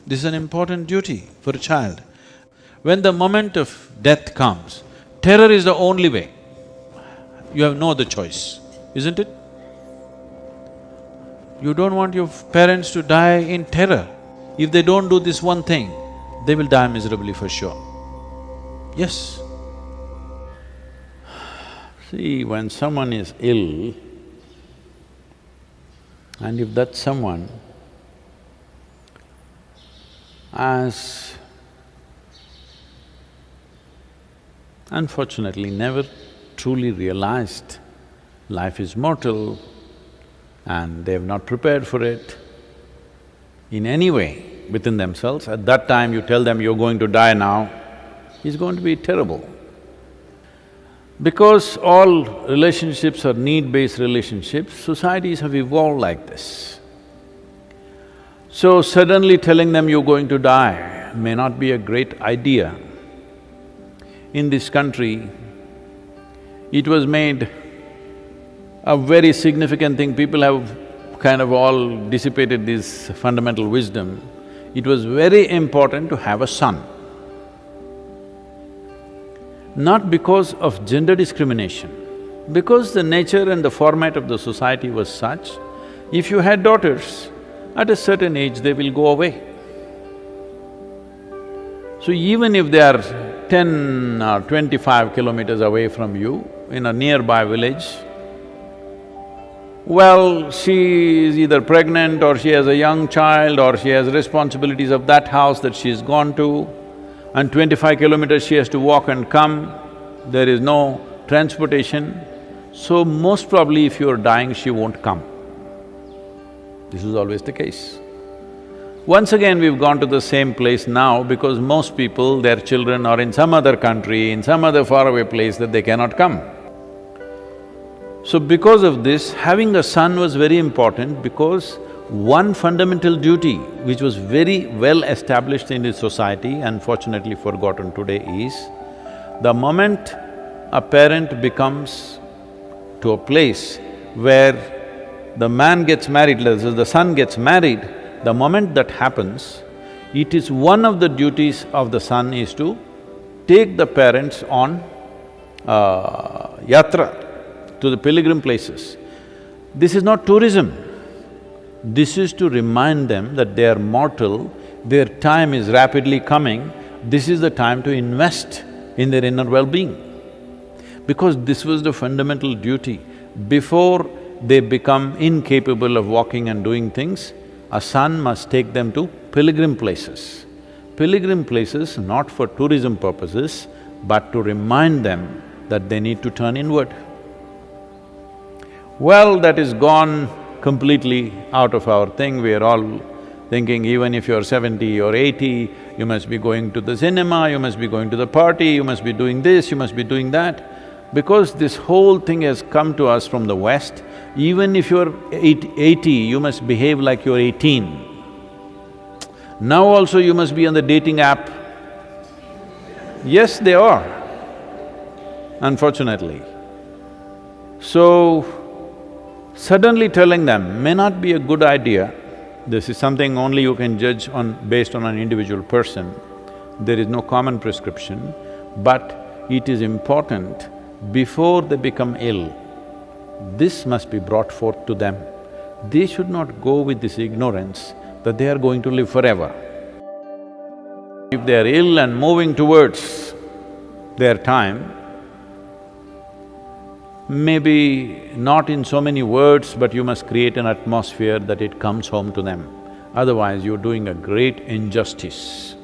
This is an important duty for a child. When the moment of death comes, terror is the only way. You have no other choice, isn't it? You don't want your parents to die in terror. If they don't do this one thing, they will die miserably for sure. Yes. See, when someone is ill, and if that someone has unfortunately never truly realized life is mortal and they have not prepared for it in any way within themselves, at that time you tell them you're going to die now, it's going to be terrible. Because all relationships are need-based relationships, societies have evolved like this. So suddenly telling them you're going to die may not be a great idea. In this country, it was made a very significant thing, people have kind of all dissipated this fundamental wisdom. It was very important to have a son. Not because of gender discrimination, because the nature and the format of the society was such, if you had daughters, at a certain age they will go away. So even if they are 10 or 25 kilometers away from you, in a nearby village, well, she is either pregnant or she has a young child or she has responsibilities of that house that she's gone to, and 25 kilometers she has to walk and come, there is no transportation, so most probably if you're dying, she won't come. This is always the case. Once again, we've gone to the same place now because most people, their children are in some other country, in some other faraway place that they cannot come. So because of this, having a son was very important because one fundamental duty which was very well established in this society, unfortunately forgotten today, is the moment a parent becomes to a place where the man gets married, the son gets married, the moment that happens, it is one of the duties of the son is to take the parents on yatra, to the pilgrim places. This is not tourism. This is to remind them that they are mortal, their time is rapidly coming, this is the time to invest in their inner well-being. Because this was the fundamental duty. Before they become incapable of walking and doing things, a son must take them to pilgrim places. Pilgrim places not for tourism purposes, but to remind them that they need to turn inward. Well, that is gone completely out of our thing, we are all thinking even if you're 70 or 80, you must be going to the cinema, you must be going to the party, you must be doing this, you must be doing that. Because this whole thing has come to us from the West, even if you're 80, you must behave like you're 18. Now also you must be on the dating app. Yes, they are, unfortunately. So, suddenly telling them may not be a good idea. This is something only you can judge based on an individual person. There is no common prescription, but it is important before they become ill. This must be brought forth to them. They should not go with this ignorance that they are going to live forever. If they are ill and moving towards their time, maybe not in so many words, but you must create an atmosphere that it comes home to them. Otherwise, you're doing a great injustice.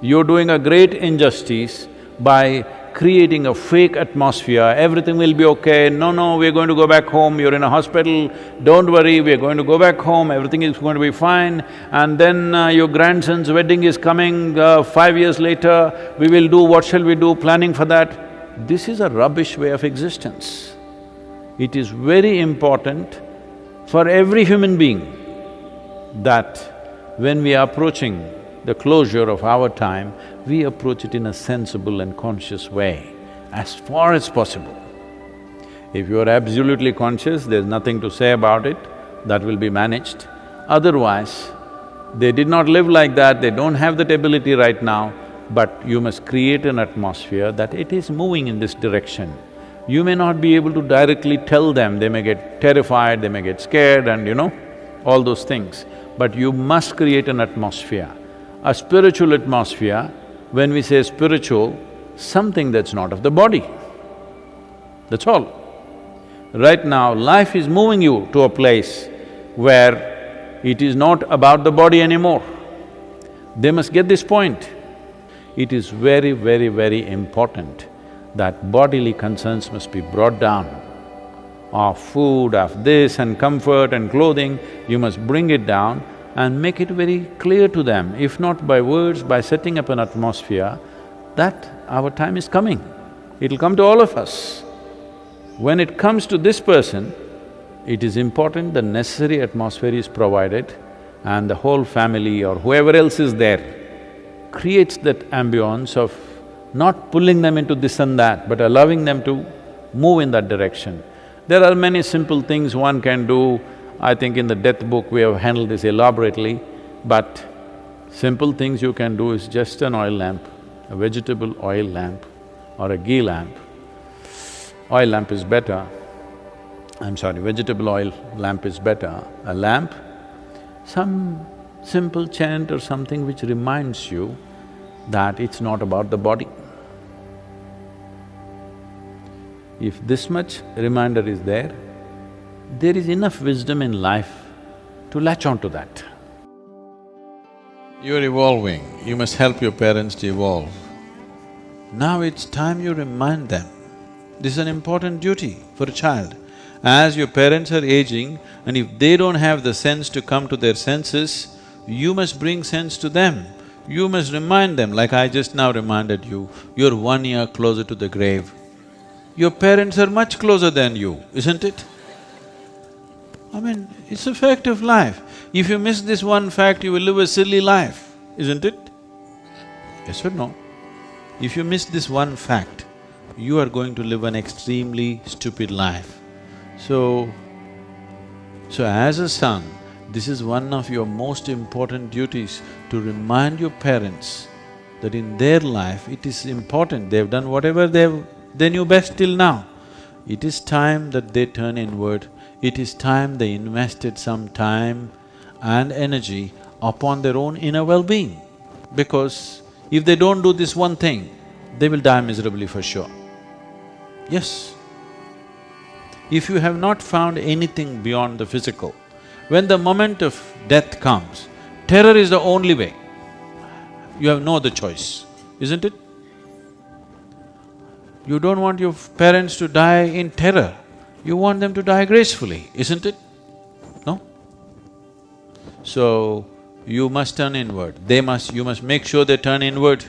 You're doing a great injustice by creating a fake atmosphere, everything will be okay, no, we're going to go back home, you're in a hospital, don't worry, we're going to go back home, everything is going to be fine, and then your grandson's wedding is coming 5 years later, we will do, what shall we do, planning for that. This is a rubbish way of existence. It is very important for every human being that when we are approaching the closure of our time, we approach it in a sensible and conscious way, as far as possible. If you are absolutely conscious, there's nothing to say about it, that will be managed. Otherwise, They did not live like that, they don't have that ability right now, but you must create an atmosphere that it is moving in this direction. You may not be able to directly tell them, they may get terrified, they may get scared and all those things. But you must create an atmosphere, a spiritual atmosphere. When we say spiritual, something that's not of the body, that's all. Right now, life is moving you to a place where it is not about the body anymore. They must get this point. It is very, very, very important that bodily concerns must be brought down. Of food, of this and comfort and clothing, you must bring it down and make it very clear to them, if not by words, by setting up an atmosphere, that our time is coming. It'll come to all of us. When it comes to this person, it is important the necessary atmosphere is provided and the whole family or whoever else is there creates that ambience of not pulling them into this and that, but allowing them to move in that direction. There are many simple things one can do. I think in the death book we have handled this elaborately, but simple things you can do is just an oil lamp, a vegetable oil lamp or a ghee lamp. Oil lamp is better, vegetable oil lamp is better. A lamp, some simple chant or something which reminds you that it's not about the body. If this much reminder is there is enough wisdom in life to latch on to that. You're evolving, you must help your parents to evolve. Now it's time you remind them. This is an important duty for a child. As your parents are aging, and if they don't have the sense to come to their senses, you must bring sense to them. You must remind them, like I just now reminded you, you're 1 year closer to the grave. Your parents are much closer than you, isn't it? I mean, it's a fact of life. If you miss this one fact, you will live a silly life, isn't it? Yes or no? If you miss this one fact, you are going to live an extremely stupid life. So as a son, this is one of your most important duties, to remind your parents that in their life it is important, they've done whatever they knew best till now. It is time that they turn inward, it is time they invested some time and energy upon their own inner well-being. Because if they don't do this one thing, they will die miserably for sure. Yes. If you have not found anything beyond the physical, when the moment of death comes, terror is the only way. You have no other choice, isn't it? You don't want your parents to die in terror, you want them to die gracefully, isn't it? No? So, you must turn inward, you must make sure they turn inward.